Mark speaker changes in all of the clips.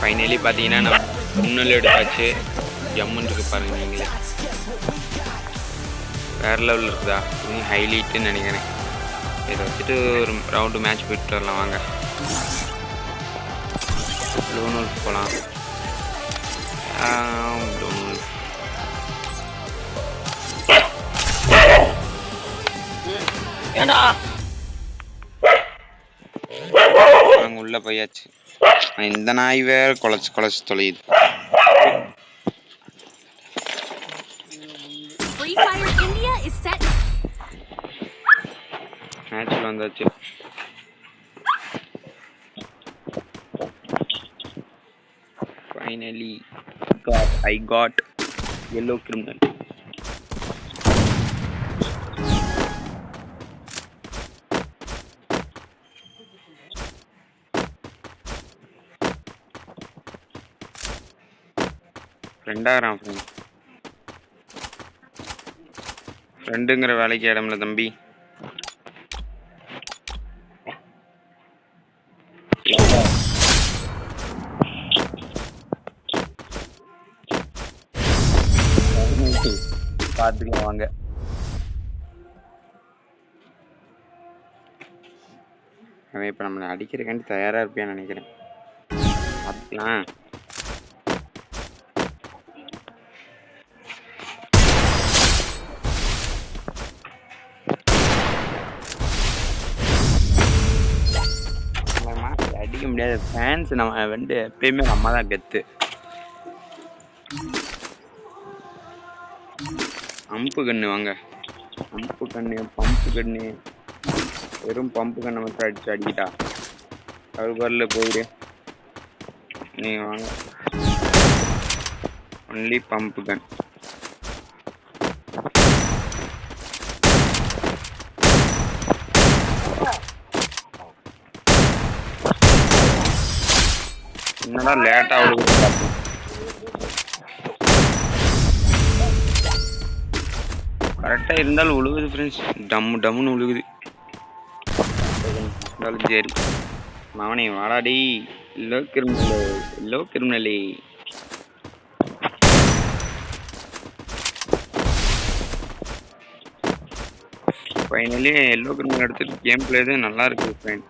Speaker 1: Finally பார்த்தீங்கன்னா நம்ம முன்னில் எடுத்தாச்சு. ஜம்முன்னு இருக்கு பாருங்க நீங்களே. வேறு லெவலில் இருக்குதா? இன்னும் ஹைலைட்டுன்னு நினைக்கிறேன். இதை வச்சுட்டு ஒரு ரவுண்டு மேட்ச் போயிட்டு வரலாம் வாங்க. லோன் wolf போகலாம். லோன் wolf ஏண்டா நாங்கள் உள்ளே போயாச்சு. இந்த நாய் வேற குலைச்சு தொலையுது. மேட்ச்ல வந்தாச்சு. Finally I got yellow criminal. ஃப்ரெண்டாகிறான். ஃப்ரெண்டுங்கிற வேலைக்கு இடம்ல தம்பி. பார்த்துக்கலாம் வாங்க. அவன் இப்போ நம்மளை அடிக்கிறக்காண்டி தயாராக இருப்பியான்னு நினைக்கிறேன். பார்த்துக்கலாம். அடிக்க முடியாது. ஃபேன்ஸ் நம்ம வந்து எப்பயுமே நம்ம தான் கெத்து. அம்பு கண்ணு வாங்க. அம்பு கண்ணு பம்பு கண்ணு. வெறும் பம்பு கண்ணை மட்டும் அடிக்கிட்டா அது வரல போயிடு. நீங்க வாங்க. ஒன்லி பம்பு கன். என்னடா லேட்டா விழுகுது. கரெக்டாக இருந்தாலும் விழுகுது ஃப்ரெண்ட்ஸ். டம்முன்னு விழுகுது. சரி மவனே வாடாடி. எல்லோ கிரிமினலே. ஃபைனலி எல்லோ கிரிமினல் எடுத்துட்டு கேம் பிளே தான் நல்லா இருக்குது ஃப்ரெண்ட்.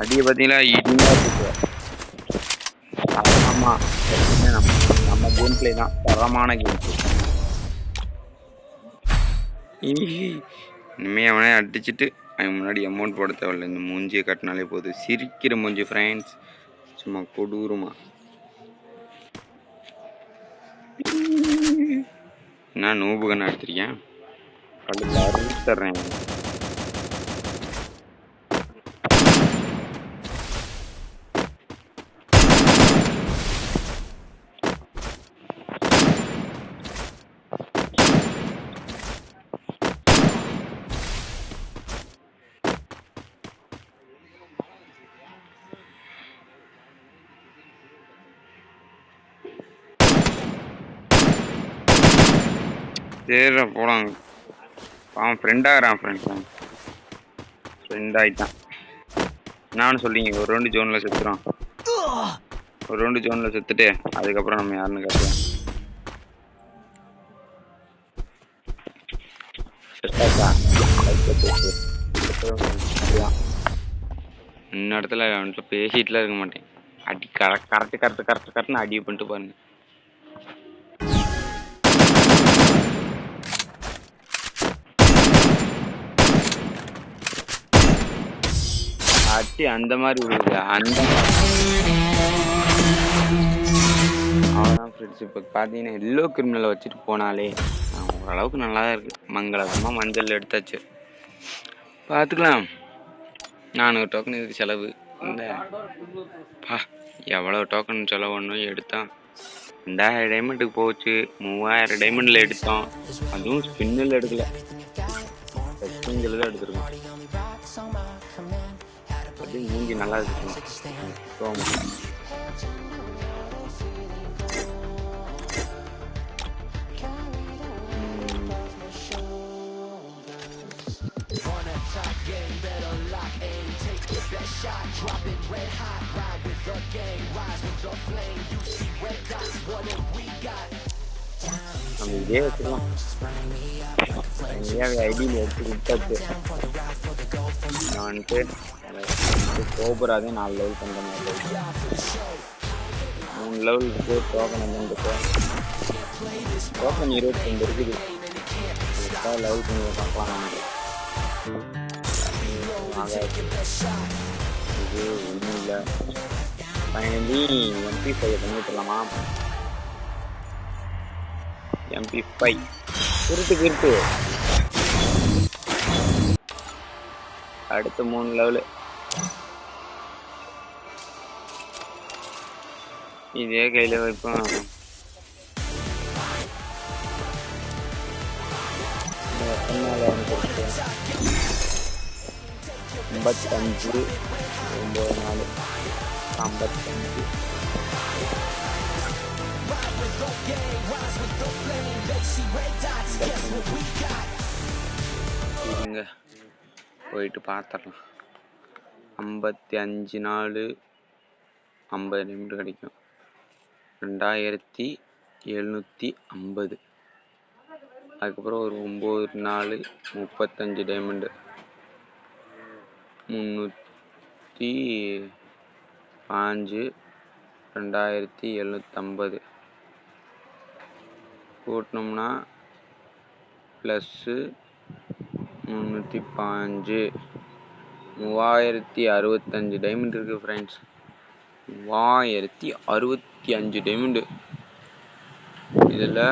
Speaker 1: அடியை பார்த்தீங்களா இடியா இருக்கு. ஆமாம் நம்ம கேம் பிளே தான் தரமான கேம் பிளே. இனிமேல் அவனே அடிச்சுட்டு அவன் முன்னாடி அமௌண்ட் போட தேவையில்ல. இந்த மூஞ்சியை கட்டினாலே போதும். சிரிக்கிற மூஞ்சி ஃப்ரெண்ட்ஸ். சும்மா கொடூரமா. நான் நோபு கண்ணை எடுத்திருக்கேன். கழுத்து அறுத்து தர்றேன். சரி போலாங்க. அவன் ஃப்ரெண்டாகிறான். ஃப்ரெண்ட் ஆகிட்டான். நானும் சொல்லிங்க ஒரு ரவுண்டு ஜோனில் செத்துறான். ஒரு ரவுண்டு ஜோனில் செத்துட்டு அதுக்கப்புறம் நம்ம யாருன்னு கேட்கலாம். இந்த இடத்துல அவன்கிட்ட பேசிட்டுலாம் இருக்க மாட்டேன். அடி கரெக்டுன்னு அடி பண்ணிட்டு பாருங்க. அடி அந்த மாதிரி விழுது. அவ்வளோதான் ஃப்ரெண்ட்ஸ். இப்போ பார்த்தீங்கன்னா எல்லோ கிரிமினலை வச்சுட்டு போனாலே ஓரளவுக்கு நல்லா தான் இருக்குது. மங்களகரமாக மஞ்சள் எடுத்தாச்சு. பார்த்துக்கலாம். 400 டோக்கன் இதுக்கு செலவு. இந்த எவ்வளோ டோக்கன் செலவு ஒன்றும் எடுத்தான். 2000 டைமண்டுக்கு போச்சு. 3000 டைமண்டில் எடுத்தோம். அதுவும் ஸ்பின்னில் எடுக்கல. ஸ்பின்னில் தான் எடுத்துருக்கோம். அது மூஞ்சி நல்லா இருக்கும். நம்ம இதே வச்சுக்கலாம். இந்தியாவை ஐடியில் எடுத்து கொடுத்தாச்சு. நான் வந்துட்டு கோபுராதே 4 லெவல் பண்ணுற மாதிரி 3 லெவல் இருக்கு. டோக்கன் வந்துருக்கு. டோக்கன் 22 இருக்குது. லெவல் பண்ணி பார்க்கலாம். இது ஒன்றும் இல்லை. Finally MP5 பண்ணிட்டுலாமா? MP5 இருக்கு. அடுத்த 3 லெவலு. இதே கையில் வைப்போம். 55 9 55 இருங்க போயிட்டு பார்த்துடலாம். 55 நாள் 50 நிமிடம் கிடைக்கும். 2750. அதுக்கப்புறம் ஒரு 9 நாள் 35 டைமண்டு 305 2750 கூட்டினோம்னா ப்ளஸ்ஸு 305 3065 டைமண்ட் இருக்குது ஃப்ரெண்ட்ஸ். 3065 டைமண்டு. இதில்